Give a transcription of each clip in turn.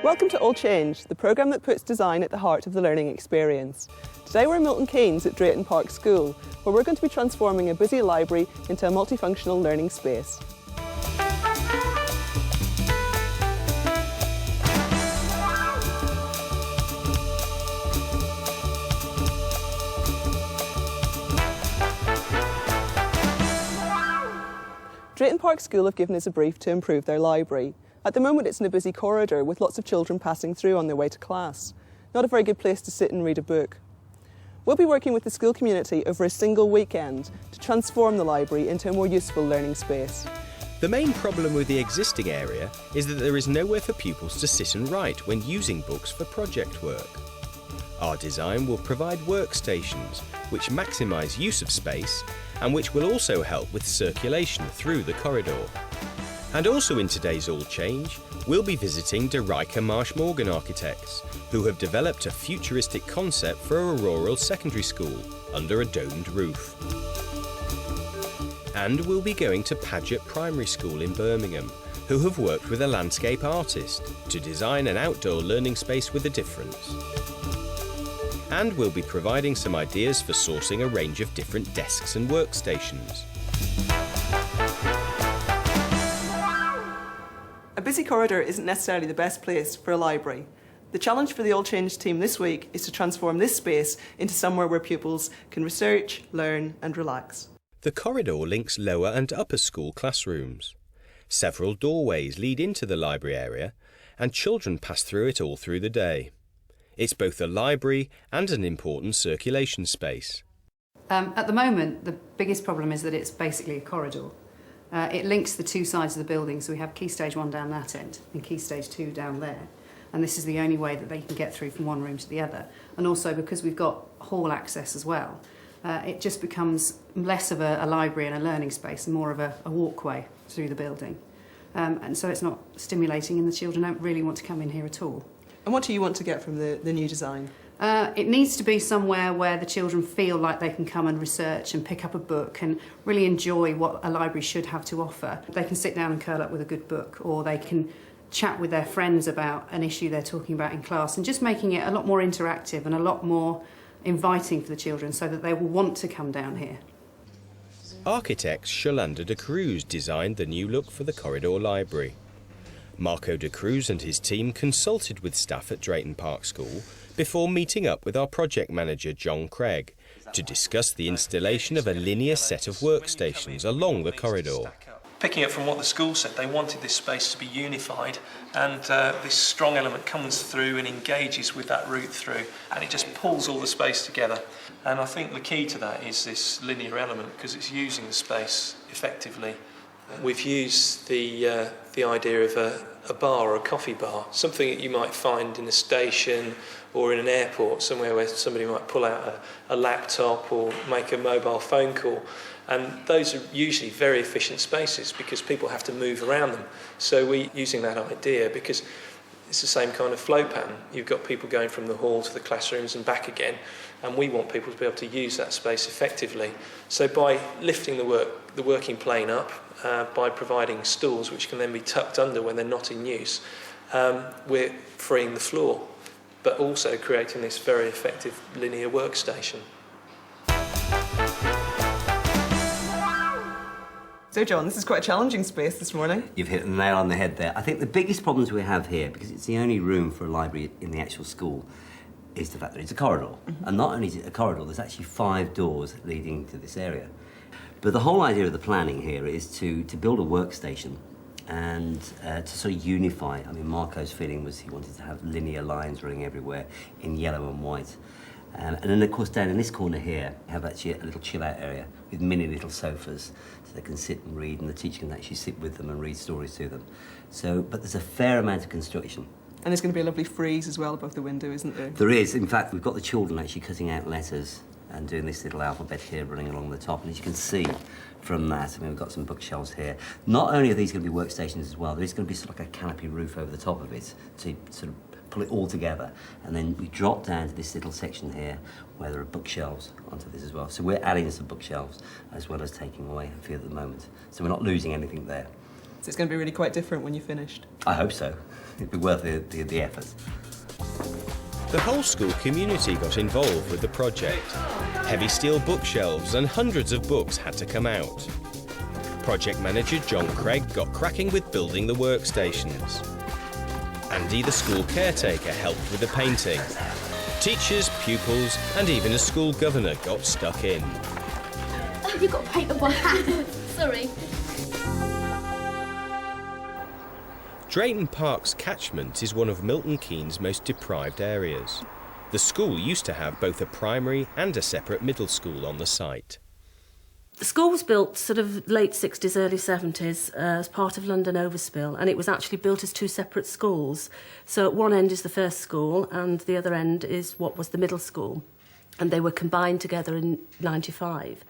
Welcome to All Change, the programme that puts design at the heart of the learning experience. Today we're in Milton Keynes at Drayton Park School, where we're going to be transforming a busy library into a multifunctional learning space. Drayton Park School have given us a brief to improve their library. At the moment it's in a busy corridor with lots of children passing through on their way to class. Not a very good place to sit and read a book. We'll be working with the school community over a single weekend to transform the library into a more useful learning space. The main problem with the existing area is that there is nowhere for pupils to sit and write when using books for project work. Our design will provide workstations which maximise use of space and which will also help with circulation through the corridor. And also in today's All Change, we'll be visiting De Rijke Marsh Morgan architects, who have developed a futuristic concept for a rural secondary school under a domed roof. And we'll be going to Paget Primary School in Birmingham, who have worked with a landscape artist to design an outdoor learning space with a difference. And we'll be providing some ideas for sourcing a range of different desks and workstations. A busy corridor isn't necessarily the best place for a library. The challenge for the All Change team this week is to transform this space into somewhere where pupils can research, learn and relax. The corridor links lower and upper school classrooms. Several doorways lead into the library area and children pass through it all through the day. It's both a library and an important circulation space. At the moment, the biggest problem is that it's basically a corridor. It links the two sides of the building, so we have Key Stage 1 down that end and Key Stage 2 down there. And this is the only way that they can get through from one room to the other. And also because we've got hall access as well, it just becomes less of a library and a learning space and more of a walkway through the building. And so it's not stimulating and the children don't really want to come in here at all. And what do you want to get from the new design? It needs to be somewhere where the children feel like they can come and research and pick up a book and really enjoy what a library should have to offer. They can sit down and curl up with a good book, or they can chat with their friends about an issue they're talking about in class, and just making it a lot more interactive and a lot more inviting for the children so that they will want to come down here. Architect Shalanda de Cruz designed the new look for the corridor library. Marco de Cruz and his team consulted with staff at Drayton Park School before meeting up with our project manager John Craig to discuss the installation of a linear set of workstations along the corridor. Picking up from what the school said, they wanted this space to be unified, and this strong element comes through and engages with that route through, and it just pulls all the space together. And I think the key to that is this linear element, because it's using the space effectively. We've used the idea of a bar or a coffee bar, something that you might find in a station or in an airport, somewhere where somebody might pull out a laptop or make a mobile phone call. And those are usually very efficient spaces because people have to move around them. So we're using that idea because it's the same kind of flow pattern. You've got people going from the hall to the classrooms and back again, and we want people to be able to use that space effectively. So by lifting the working plane up, by providing stools which can then be tucked under when they're not in use, we're freeing the floor, but also creating this very effective linear workstation. So John, this is quite a challenging space this morning. You've hit the nail on the head there. I think the biggest problems we have here, because it's the only room for a library in the actual school, is the fact that it's a corridor. Mm-hmm. And not only is it a corridor, there's actually 5 doors leading to this area. But the whole idea of the planning here is to build a workstation and to sort of unify. I mean, Marco's feeling was he wanted to have linear lines running everywhere in yellow and white. And then, of course, down in this corner here, we have actually a little chill-out area with mini little sofas so they can sit and read, and the teacher can actually sit with them and read stories to them. So, but there's a fair amount of construction. And there's going to be a lovely frieze as well above the window, isn't there? There is. In fact, we've got the children actually cutting out letters and doing this little alphabet here running along the top. And as you can see from that, I mean, we've got some bookshelves here. Not only are these going to be workstations as well, there's going to be sort of like a canopy roof over the top of it to sort of pull it all together. And then we drop down to this little section here where there are bookshelves onto this as well. So we're adding some bookshelves as well as taking away a few at the moment. So we're not losing anything there. So it's going to be really quite different when you're finished. I hope so. It'd be worth the effort. The whole school community got involved with the project. Heavy steel bookshelves and hundreds of books had to come out. Project manager John Craig got cracking with building the workstations. Andy, the school caretaker, helped with the painting. Teachers, pupils and even a school governor got stuck in. Oh, you've got to paint the one. Sorry. Drayton Park's catchment is one of Milton Keynes' most deprived areas. The school used to have both a primary and a separate middle school on the site. The school was built sort of late 60s, early 70s as part of London Overspill, and it was actually built as two separate schools. So at one end is the first school and the other end is what was the middle school, and they were combined together in 95.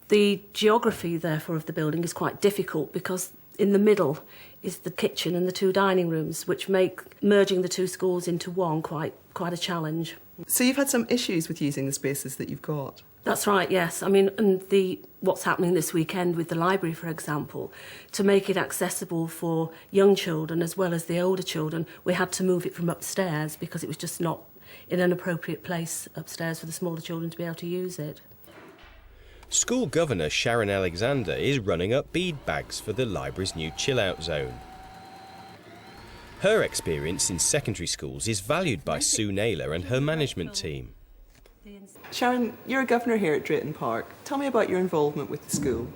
The geography, therefore, of the building is quite difficult because in the middle is the kitchen and the two dining rooms, which make merging the two schools into one quite a challenge. So you've had some issues with using the spaces that you've got? That's right, yes. I mean, and what's happening this weekend with the library, for example, to make it accessible for young children as well as the older children, we had to move it from upstairs because it was just not in an appropriate place upstairs for the smaller children to be able to use it. School Governor Sharon Alexander is running up bead bags for the library's new chill-out zone. Her experience in secondary schools is valued by Sue Naylor and her management team. Sharon, you're a governor here at Drayton Park. Tell me about your involvement with the school.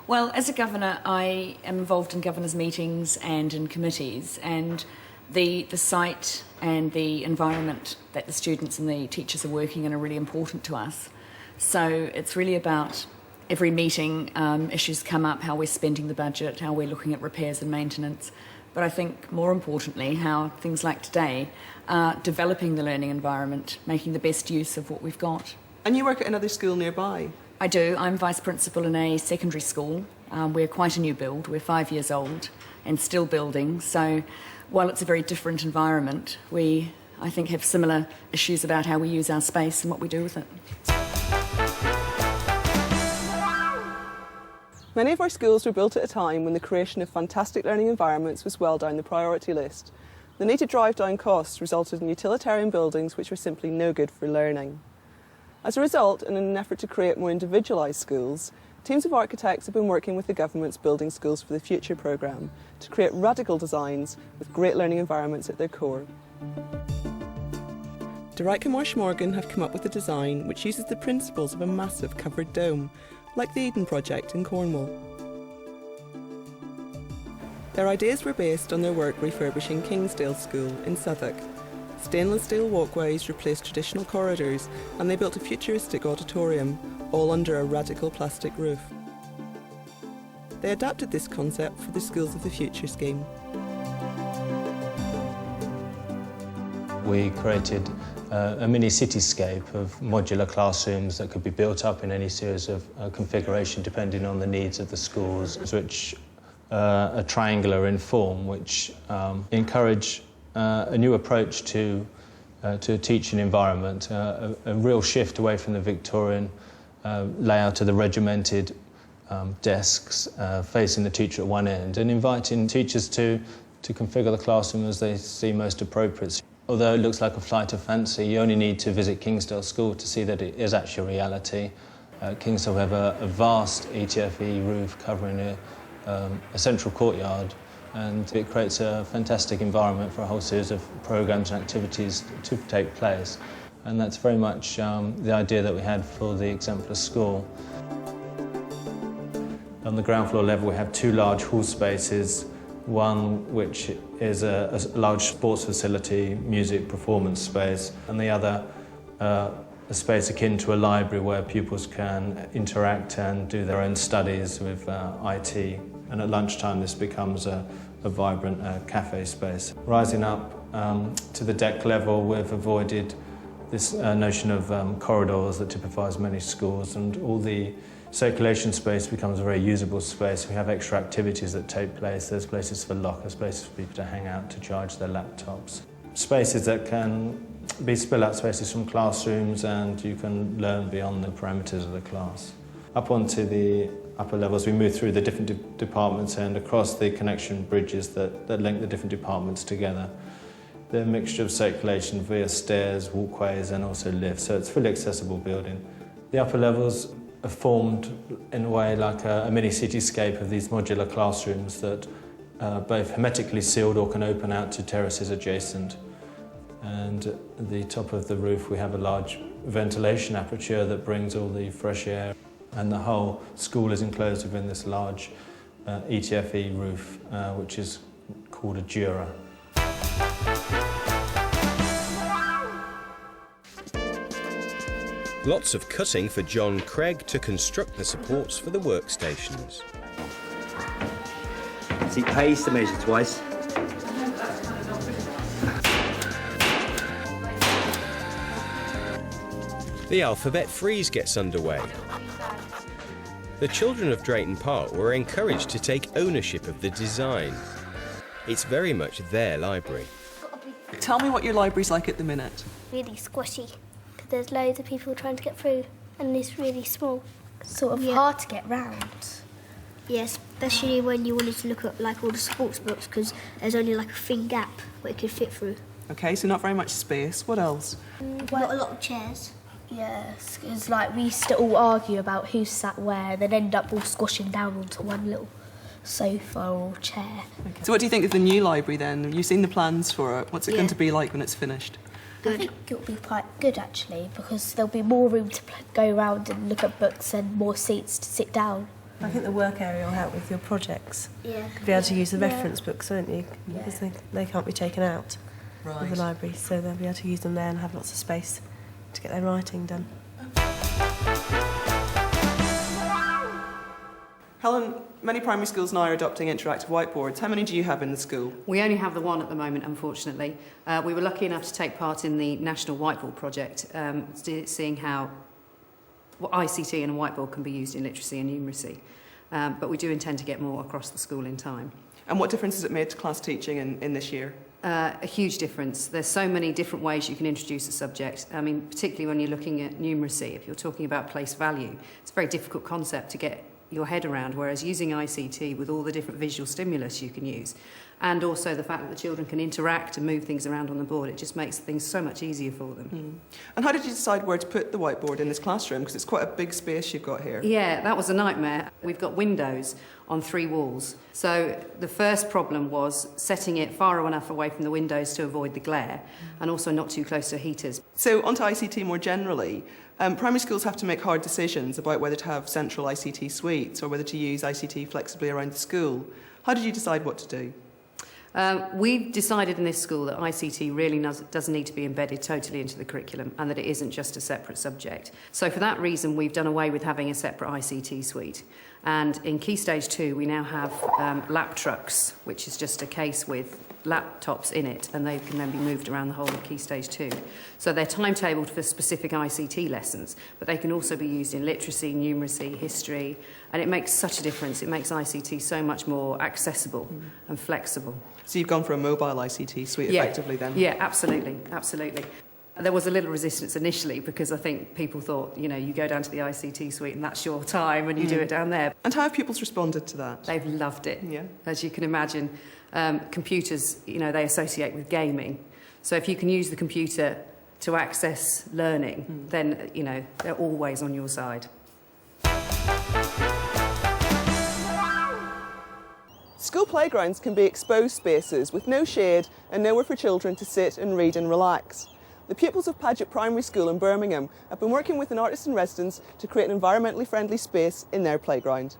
Well, as a governor, I am involved in governors' meetings and in committees, and the site and the environment that the students and the teachers are working in are really important to us. So it's really about every meeting, issues come up, how we're spending the budget, how we're looking at repairs and maintenance. But I think more importantly, how things like today are developing the learning environment, making the best use of what we've got. And you work at another school nearby? I do. I'm vice principal in a secondary school. We're quite a new build. We're 5 years old and still building. So while it's a very different environment, we, I think, have similar issues about how we use our space and what we do with it. Many of our schools were built at a time when the creation of fantastic learning environments was well down the priority list. The need to drive down costs resulted in utilitarian buildings which were simply no good for learning. As a result, and in an effort to create more individualised schools, teams of architects have been working with the government's Building Schools for the Future programme to create radical designs with great learning environments at their core. Dwight Marsh Morgan have come up with a design which uses the principles of a massive covered dome, like the Eden Project in Cornwall. Their ideas were based on their work refurbishing Kingsdale School in Southwark. Stainless steel walkways replaced traditional corridors, and they built a futuristic auditorium, all under a radical plastic roof. They adapted this concept for the Schools of the Future scheme. We created a mini cityscape of modular classrooms that could be built up in any series of configuration depending on the needs of the schools, which are triangular in form, which encourage a new approach to a teaching environment, a real shift away from the Victorian layout of the regimented desks facing the teacher at one end, and inviting teachers to configure the classroom as they see most appropriate. Although it looks like a flight of fancy, you only need to visit Kingsdale School to see that it is actually a reality. Kingsdale have a vast ETFE roof covering a central courtyard, and it creates a fantastic environment for a whole series of programmes and activities to take place. And that's very much the idea that we had for the exemplar school. On the ground floor level we have two large hall spaces, one which is a large sports facility, music performance space, and the other a space akin to a library where pupils can interact and do their own studies with IT. And at lunchtime this becomes a vibrant cafe space. Rising up to the deck level, we've avoided this notion of corridors that typifies many schools, and all the circulation space becomes a very usable space. We have extra activities that take place. There's places for lockers, places for people to hang out, to charge their laptops. Spaces that can be spill-out spaces from classrooms, and you can learn beyond the parameters of the class. Up onto the upper levels, we move through the different departments and across the connection bridges that link the different departments together. The mixture of circulation via stairs, walkways and also lifts, so it's a fully accessible building. The upper levels are formed in a way like a mini cityscape of these modular classrooms that are both hermetically sealed or can open out to terraces adjacent. And at the top of the roof we have a large ventilation aperture that brings all the fresh air, and the whole school is enclosed within this large ETFE roof, which is called a Dura. Lots of cutting for John Craig to construct the supports for the workstations. See, pace to measure twice. The alphabet frieze gets underway. The children of Drayton Park were encouraged to take ownership of the design. It's very much their library. Tell me what your library's like at the minute. Really squishy, because there's loads of people trying to get through, and it's really small. Sort of hard to get round. Yes, especially when you wanted to look at like all the sports books, because there's only like a thin gap where it could fit through. Okay, so not very much space. What else? Not a lot of chairs. Yes, it's like we used to all argue about who sat where, then end up all squashing down onto one little sofa or chair. Okay. So what do you think of the new library then? Have you seen the plans for it? What's it going to be like when it's finished? I think it'll be quite good actually, because there'll be more room to go around and look at books and more seats to sit down. I think the work area will help with your projects. Yeah. Be able to use the reference books, won't you? Because they can't be taken out of the library, so they'll be able to use them there and have lots of space to get their writing done. Helen, many primary schools now are adopting interactive whiteboards. How many do you have in the school? We only have the one at the moment, unfortunately. We were lucky enough to take part in the National Whiteboard Project, seeing how ICT and a whiteboard can be used in literacy and numeracy. But we do intend to get more across the school in time. And what difference has it made to class teaching in this year? A huge difference. There's so many different ways you can introduce a subject. I mean, particularly when you're looking at numeracy, if you're talking about place value, it's a very difficult concept to get your head around, whereas using ICT with all the different visual stimulus you can use, and also the fact that the children can interact and move things around on the board, it just makes things so much easier for them. And how did you decide where to put the whiteboard in this classroom? Because it's quite a big space you've got here. Yeah, that was a nightmare. We've got windows on 3 walls. So the first problem was setting it far enough away from the windows to avoid the glare, and also not too close to heaters. So onto ICT more generally. Primary schools have to make hard decisions about whether to have central ICT suites or whether to use ICT flexibly around the school. How did you decide what to do? We've decided in this school that ICT really does need to be embedded totally into the curriculum, and that it isn't just a separate subject. So for that reason, we've done away with having a separate ICT suite. And in Key Stage 2, we now have lap trucks, which is just a case with laptops in it, and they can then be moved around the whole of Key Stage 2. So they're timetabled for specific ICT lessons, but they can also be used in literacy, numeracy, history, and it makes such a difference. It makes ICT so much more accessible and flexible. So you've gone for a mobile ICT suite effectively then? Yeah, absolutely, absolutely. There was a little resistance initially because I think people thought, you know, you go down to the ICT suite and that's your time and you do it down there. And how have pupils responded to that? They've loved it. Yeah. As you can imagine, computers, you know, they associate with gaming. So if you can use the computer to access learning, then, you know, they're always on your side. School playgrounds can be exposed spaces with no shade and nowhere for children to sit and read and relax. The pupils of Paget Primary School in Birmingham have been working with an artist in residence to create an environmentally friendly space in their playground.